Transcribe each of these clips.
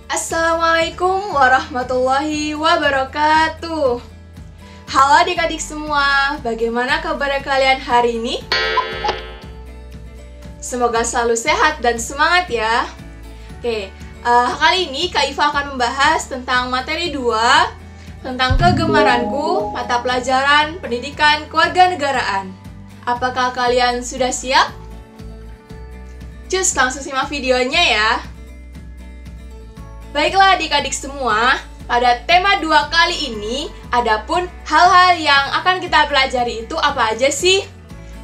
Assalamualaikum warahmatullahi wabarakatuh. Halo adik-adik semua, bagaimana kabar kalian hari ini? Semoga selalu sehat dan semangat ya. Oke, kali ini Kak Iva akan membahas tentang materi 2 tentang kegemaranku, mata pelajaran pendidikan kewarganegaraan. Apakah kalian sudah siap? Cus, langsung simak videonya ya. Baiklah adik-adik semua, pada tema 2 kali ini, adapun hal-hal yang akan kita pelajari itu apa aja sih?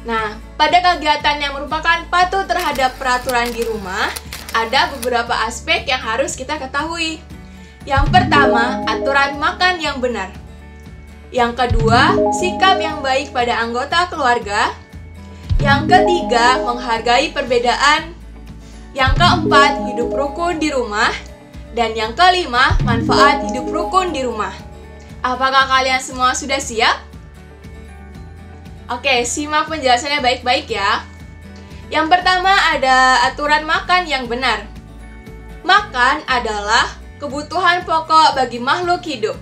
Nah, pada kegiatan yang merupakan patuh terhadap peraturan di rumah, ada beberapa aspek yang harus kita ketahui. Yang pertama, aturan makan yang benar. Yang kedua, sikap yang baik pada anggota keluarga. Yang ketiga, menghargai perbedaan. Yang keempat, hidup rukun di rumah. Dan yang kelima, manfaat hidup rukun di rumah. Apakah kalian semua sudah siap? Oke, simak penjelasannya baik-baik ya. Yang pertama ada aturan makan yang benar. Makan adalah kebutuhan pokok bagi makhluk hidup.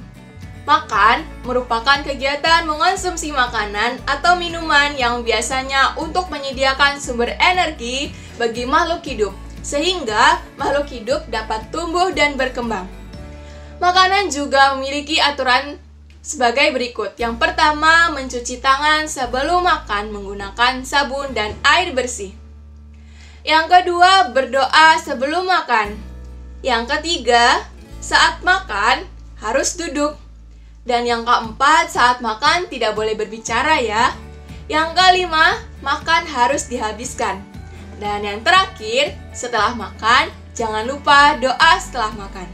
Makan merupakan kegiatan mengonsumsi makanan atau minuman yang biasanya untuk menyediakan sumber energi bagi makhluk hidup, sehingga makhluk hidup dapat tumbuh dan berkembang. Makanan juga memiliki aturan sebagai berikut. Yang pertama, mencuci tangan sebelum makan menggunakan sabun dan air bersih. Yang kedua, berdoa sebelum makan. Yang ketiga, saat makan harus duduk. Dan yang keempat, saat makan tidak boleh berbicara ya. Yang kelima, makan harus dihabiskan. Dan yang terakhir, setelah makan, jangan lupa doa setelah makan.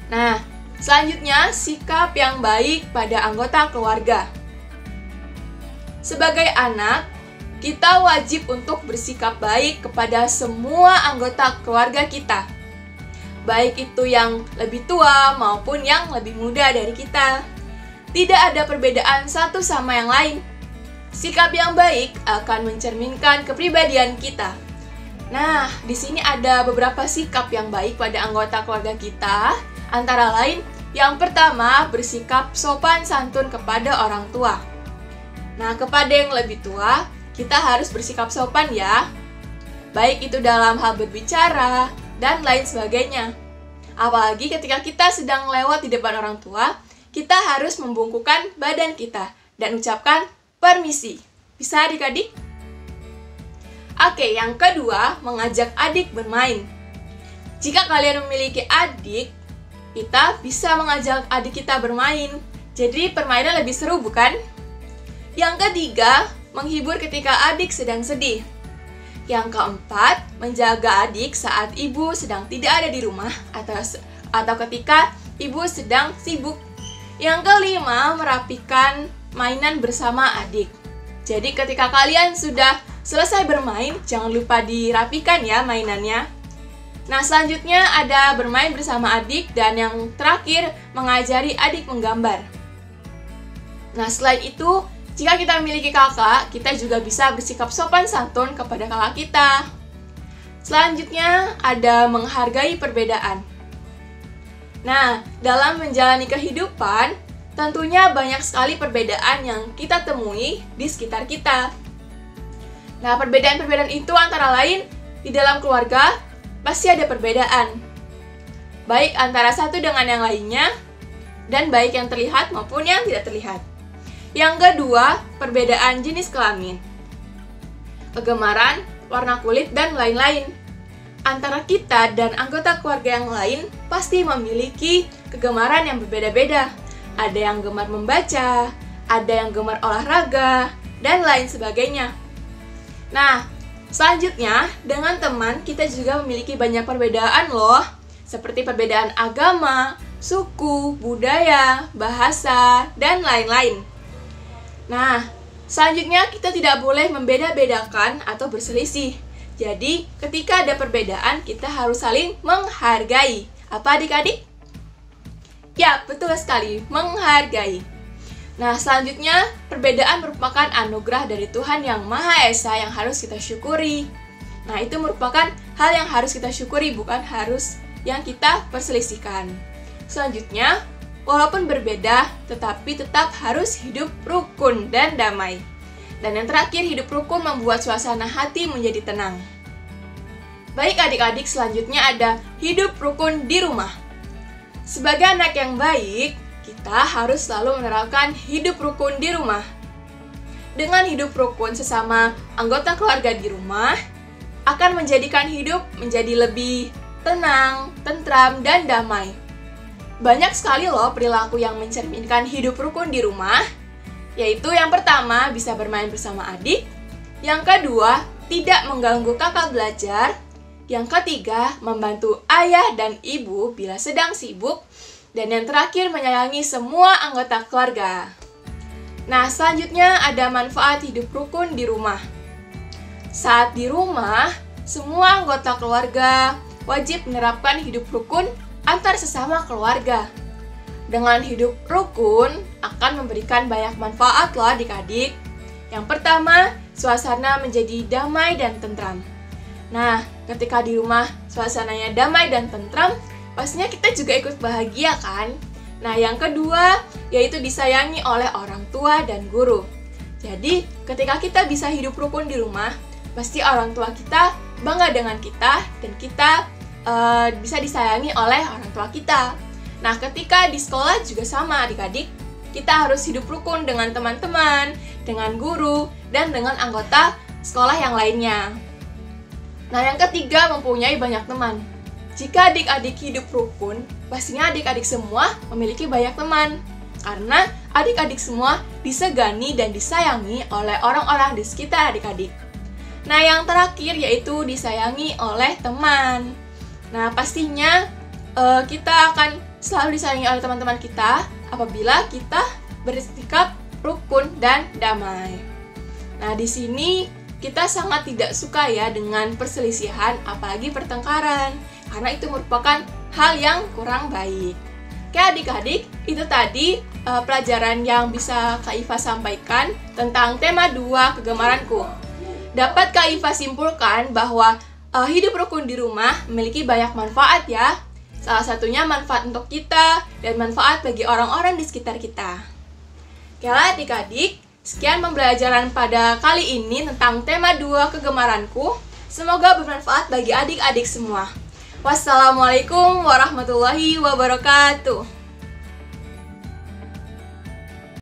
Nah, selanjutnya, sikap yang baik pada anggota keluarga. Sebagai anak, kita wajib untuk bersikap baik kepada semua anggota keluarga kita. Baik itu yang lebih tua maupun yang lebih muda dari kita. Tidak ada perbedaan satu sama yang lain. Sikap yang baik akan mencerminkan kepribadian kita. Nah, di sini ada beberapa sikap yang baik pada anggota keluarga kita. Antara lain, yang pertama, bersikap sopan santun kepada orang tua. Nah, kepada yang lebih tua, kita harus bersikap sopan ya. Baik itu dalam hal berbicara dan lain sebagainya. Apalagi ketika kita sedang lewat di depan orang tua, kita harus membungkukkan badan kita dan ucapkan permisi. Bisa adik-adik? Oke, yang kedua, mengajak adik bermain. Jika kalian memiliki adik, kita bisa mengajak adik kita bermain. Jadi permainan lebih seru, bukan? Yang ketiga, menghibur ketika adik sedang sedih. Yang keempat, menjaga adik saat ibu sedang tidak ada di rumah atau ketika ibu sedang sibuk. Yang kelima, merapikan mainan bersama adik. Jadi ketika kalian sudah selesai bermain, jangan lupa dirapikan ya mainannya. Nah, selanjutnya ada bermain bersama adik, dan yang terakhir mengajari adik menggambar. Nah, selain itu, jika kita memiliki kakak, kita juga bisa bersikap sopan santun kepada kakak kita. Selanjutnya ada menghargai perbedaan. Nah, dalam menjalani kehidupan, tentunya banyak sekali perbedaan yang kita temui di sekitar kita. Nah, perbedaan-perbedaan itu antara lain di dalam keluarga pasti ada perbedaan. Baik antara satu dengan yang lainnya, dan baik yang terlihat maupun yang tidak terlihat. Yang kedua, perbedaan jenis kelamin, kegemaran, warna kulit, dan lain-lain. Antara kita dan anggota keluarga yang lain pasti memiliki kegemaran yang berbeda-beda. Ada yang gemar membaca, ada yang gemar olahraga, dan lain sebagainya. Nah, selanjutnya, dengan teman kita juga memiliki banyak perbedaan loh, seperti perbedaan agama, suku, budaya, bahasa, dan lain-lain. Nah, selanjutnya kita tidak boleh membeda-bedakan atau berselisih. Jadi, ketika ada perbedaan, kita harus saling menghargai. Apa adik-adik? Ya, betul sekali, menghargai. Nah, selanjutnya, perbedaan merupakan anugerah dari Tuhan yang Maha Esa yang harus kita syukuri. Nah, itu merupakan hal yang harus kita syukuri, bukan harus yang kita perselisihkan. Selanjutnya, walaupun berbeda, tetapi tetap harus hidup rukun dan damai. Dan yang terakhir, hidup rukun membuat suasana hati menjadi tenang. Baik adik-adik, selanjutnya ada hidup rukun di rumah. Sebagai anak yang baik, kita harus selalu menerapkan hidup rukun di rumah. Dengan hidup rukun sesama anggota keluarga di rumah, akan menjadikan hidup menjadi lebih tenang, tentram, dan damai. Banyak sekali loh perilaku yang mencerminkan hidup rukun di rumah, yaitu yang pertama, bisa bermain bersama adik. Yang kedua, tidak mengganggu kakak belajar. Yang ketiga, membantu ayah dan ibu bila sedang sibuk. Dan yang terakhir, menyayangi semua anggota keluarga. Nah, selanjutnya ada manfaat hidup rukun di rumah. Saat di rumah, semua anggota keluarga wajib menerapkan hidup rukun antar sesama keluarga. Dengan hidup rukun akan memberikan banyak manfaat loh adik-adik. Yang pertama, suasana menjadi damai dan tentram. Nah, ketika di rumah suasananya damai dan tentram, pastinya kita juga ikut bahagia kan? Nah, yang kedua, yaitu disayangi oleh orang tua dan guru. Jadi, ketika kita bisa hidup rukun di rumah, pasti orang tua kita bangga dengan kita, dan kita bisa disayangi oleh orang tua kita. Nah, ketika di sekolah juga sama adik-adik, kita harus hidup rukun dengan teman-teman, dengan guru, dan dengan anggota sekolah yang lainnya. Nah, yang ketiga, mempunyai banyak teman. Jika adik-adik hidup rukun, pastinya adik-adik semua memiliki banyak teman. Karena adik-adik semua disegani dan disayangi oleh orang-orang di sekitar adik-adik. Nah, yang terakhir yaitu disayangi oleh teman. Nah, pastinya kita akan selalu disayangi oleh teman-teman kita apabila kita bersikap rukun dan damai. Nah, di sini kita sangat tidak suka ya dengan perselisihan, apalagi pertengkaran, karena itu merupakan hal yang kurang baik. Oke adik-adik, itu tadi pelajaran yang bisa Kak Iva sampaikan tentang tema 2 kegemaranku. Dapat Kak Iva simpulkan bahwa hidup rukun di rumah memiliki banyak manfaat ya. Salah satunya manfaat untuk kita dan manfaat bagi orang-orang di sekitar kita. Oke lah adik-adik, sekian pembelajaran pada kali ini tentang tema 2 kegemaranku. Semoga bermanfaat bagi adik-adik semua. Wassalamualaikum warahmatullahi wabarakatuh.